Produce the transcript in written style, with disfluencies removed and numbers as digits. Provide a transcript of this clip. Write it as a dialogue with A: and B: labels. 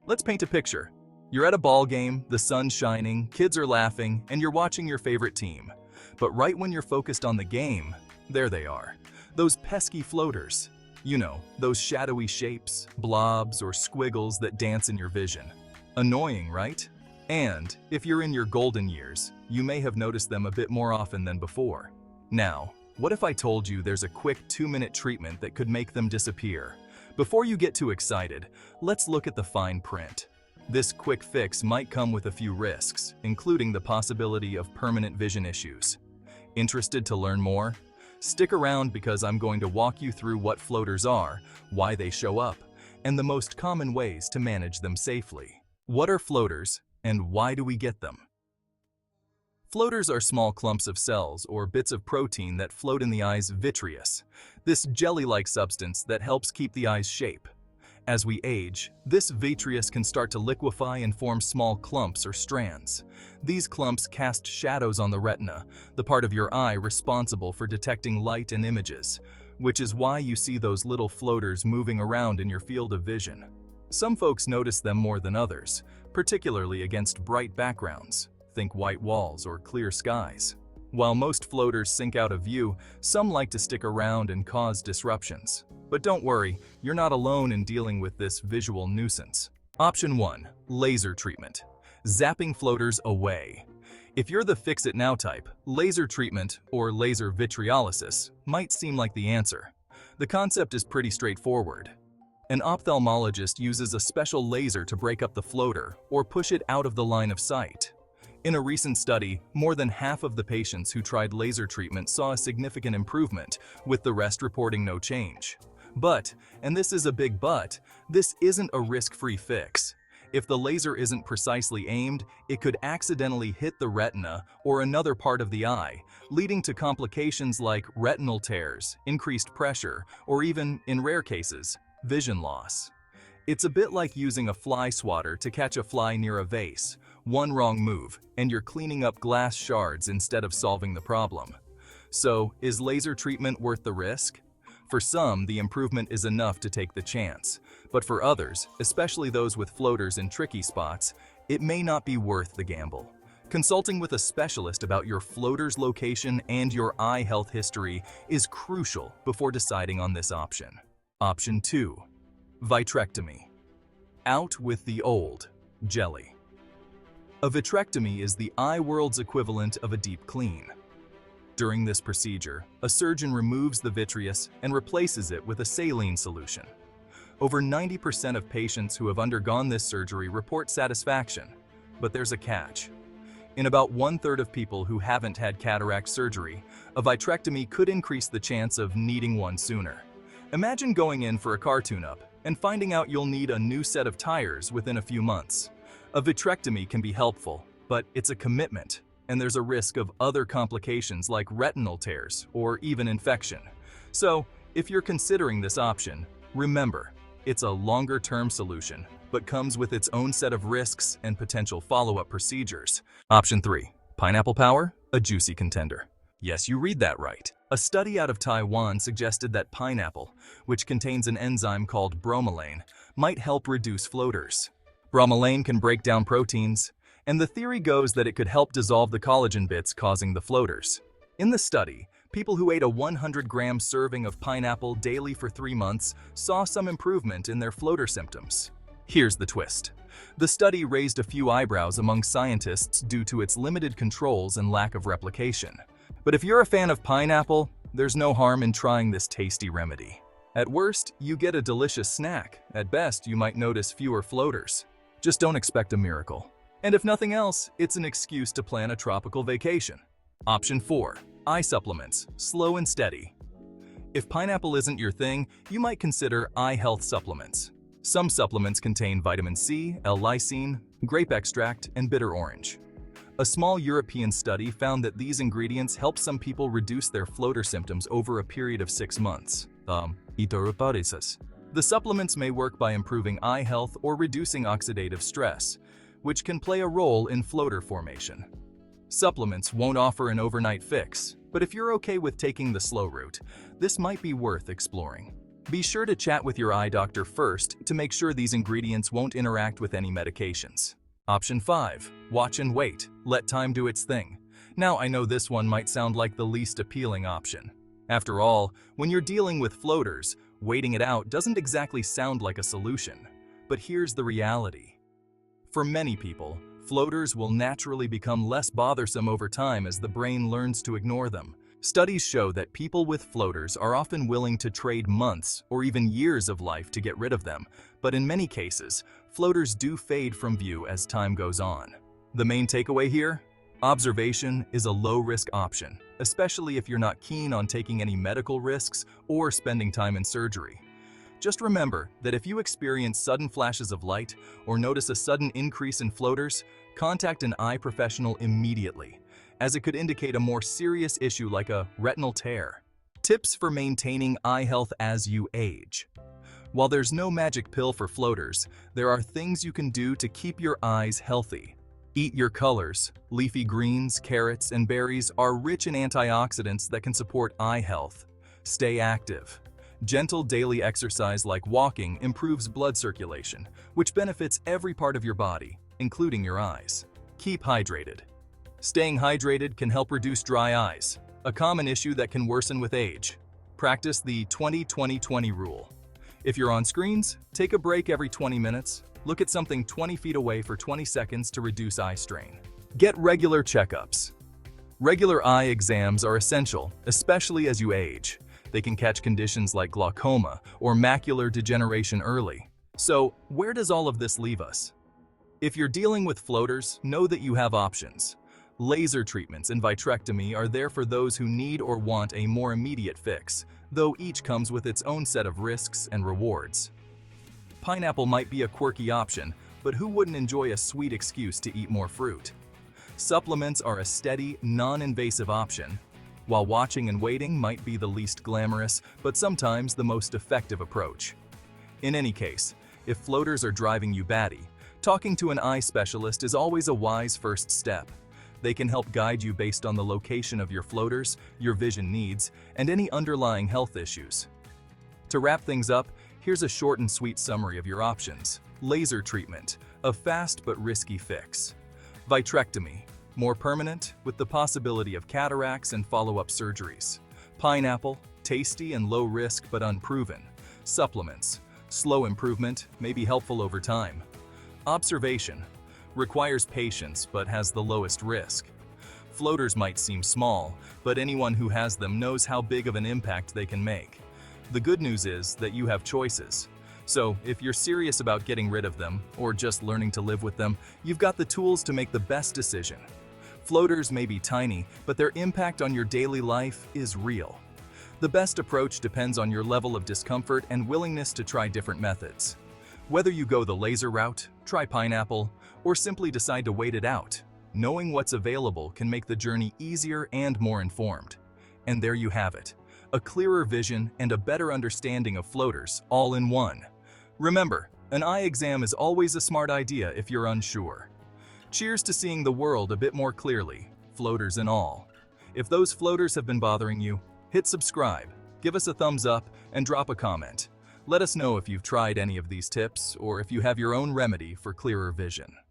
A: Let's paint a picture. You're at a ball game, the sun's shining, kids are laughing, and you're watching your favorite team. But right when you're focused on the game, there they are. Those pesky floaters. You know, those shadowy shapes, blobs, or squiggles that dance in your vision. Annoying, right? And if you're in your golden years, you may have noticed them a bit more often than before. Now, what if I told you there's a quick 2-minute treatment that could make them disappear? Before you get too excited, let's look at the fine print. This quick fix might come with a few risks, including the possibility of permanent vision issues. Interested to learn more? Stick around because I'm going to walk you through what floaters are, why they show up, and the most common ways to manage them safely. What are floaters, and why do we get them? Floaters are small clumps of cells or bits of protein that float in the eye's vitreous, this jelly-like substance that helps keep the eye's shape. As we age, this vitreous can start to liquefy and form small clumps or strands. These clumps cast shadows on the retina, the part of your eye responsible for detecting light and images, which is why you see those little floaters moving around in your field of vision. Some folks notice them more than others, particularly against bright backgrounds. Think white walls or clear skies. While most floaters sink out of view, some like to stick around and cause disruptions. But don't worry, you're not alone in dealing with this visual nuisance. Option 1. Laser treatment. Zapping floaters away. If you're the fix-it-now type, laser treatment, or laser vitreolysis, might seem like the answer. The concept is pretty straightforward. An ophthalmologist uses a special laser to break up the floater or push it out of the line of sight. In a recent study, more than half of the patients who tried laser treatment saw a significant improvement, with the rest reporting no change. But, and this is a big but, this isn't a risk-free fix. If the laser isn't precisely aimed, it could accidentally hit the retina or another part of the eye, leading to complications like retinal tears, increased pressure, or even, in rare cases, vision loss. It's a bit like using a fly swatter to catch a fly near a vase. One wrong move, and you're cleaning up glass shards instead of solving the problem. So, is laser treatment worth the risk? For some, the improvement is enough to take the chance. But for others, especially those with floaters in tricky spots, it may not be worth the gamble. Consulting with a specialist about your floater's location and your eye health history is crucial before deciding on this option. Option 2. Vitrectomy. Out with the old jelly. A vitrectomy is the eye world's equivalent of a deep clean. During this procedure, a surgeon removes the vitreous and replaces it with a saline solution. Over 90% of patients who have undergone this surgery report satisfaction, but there's a catch. In about 1/3 of people who haven't had cataract surgery, a vitrectomy could increase the chance of needing one sooner. Imagine going in for a car tune-up and finding out you'll need a new set of tires within a few months. A vitrectomy can be helpful, but it's a commitment, and there's a risk of other complications like retinal tears or even infection. So, if you're considering this option, remember, it's a longer-term solution, but comes with its own set of risks and potential follow-up procedures. Option 3. Pineapple power, a juicy contender. Yes, you read that right. A study out of Taiwan suggested that pineapple, which contains an enzyme called bromelain, might help reduce floaters. Bromelain can break down proteins, and the theory goes that it could help dissolve the collagen bits causing the floaters. In the study, people who ate a 100-gram serving of pineapple daily for 3 months saw some improvement in their floater symptoms. Here's the twist. The study raised a few eyebrows among scientists due to its limited controls and lack of replication. But if you're a fan of pineapple, there's no harm in trying this tasty remedy. At worst, you get a delicious snack. At best, you might notice fewer floaters. Just don't expect a miracle. And if nothing else, it's an excuse to plan a tropical vacation. Option 4. Eye supplements, slow and steady. If pineapple isn't your thing, you might consider eye health supplements. Some supplements contain vitamin C, L-lysine, grape extract, and bitter orange. A small European study found that these ingredients help some people reduce their floater symptoms over a period of 6 months. The supplements may work by improving eye health or reducing oxidative stress, which can play a role in floater formation. Supplements won't offer an overnight fix, but if you're okay with taking the slow route, this might be worth exploring. Be sure to chat with your eye doctor first to make sure these ingredients won't interact with any medications. Option 5. Watch and wait. Let time do its thing. Now, I know this one might sound like the least appealing option. After all, when you're dealing with floaters, waiting it out doesn't exactly sound like a solution. But here's the reality. For many people, floaters will naturally become less bothersome over time as the brain learns to ignore them. Studies show that people with floaters are often willing to trade months or even years of life to get rid of them, but in many cases, floaters do fade from view as time goes on. The main takeaway here? Observation is a low-risk option, especially if you're not keen on taking any medical risks or spending time in surgery. Just remember that if you experience sudden flashes of light or notice a sudden increase in floaters, contact an eye professional immediately, as it could indicate a more serious issue like a retinal tear. Tips for maintaining eye health as you age. While there's no magic pill for floaters, there are things you can do to keep your eyes healthy. Eat your colors. Leafy greens, carrots, and berries are rich in antioxidants that can support eye health. Stay active. Gentle daily exercise like walking improves blood circulation, which benefits every part of your body, including your eyes. Keep hydrated. Staying hydrated can help reduce dry eyes, a common issue that can worsen with age. Practice the 20-20-20 rule. If you're on screens, take a break every 20 minutes. Look at something 20 feet away for 20 seconds to reduce eye strain. Get regular checkups. Regular eye exams are essential, especially as you age. They can catch conditions like glaucoma or macular degeneration early. So, where does all of this leave us? If you're dealing with floaters, know that you have options. Laser treatments and vitrectomy are there for those who need or want a more immediate fix, though each comes with its own set of risks and rewards. Pineapple might be a quirky option, but who wouldn't enjoy a sweet excuse to eat more fruit? Supplements are a steady, non-invasive option, while watching and waiting might be the least glamorous, but sometimes the most effective approach. In any case, if floaters are driving you batty, talking to an eye specialist is always a wise first step. They can help guide you based on the location of your floaters, your vision needs, and any underlying health issues. To wrap things up, here's a short and sweet summary of your options. Laser treatment, a fast but risky fix. Vitrectomy, more permanent, with the possibility of cataracts and follow-up surgeries. Pineapple, tasty and low risk but unproven. Supplements, slow improvement, may be helpful over time. Observation, requires patience but has the lowest risk. Floaters might seem small, but anyone who has them knows how big of an impact they can make. The good news is that you have choices. So, if you're serious about getting rid of them, or just learning to live with them, you've got the tools to make the best decision. Floaters may be tiny, but their impact on your daily life is real. The best approach depends on your level of discomfort and willingness to try different methods. Whether you go the laser route, try pineapple, or simply decide to wait it out, knowing what's available can make the journey easier and more informed. And there you have it. A clearer vision and a better understanding of floaters, all in one. Remember, an eye exam is always a smart idea if you're unsure. Cheers to seeing the world a bit more clearly, floaters and all. If those floaters have been bothering you, hit subscribe, give us a thumbs up, and drop a comment. Let us know if you've tried any of these tips or if you have your own remedy for clearer vision.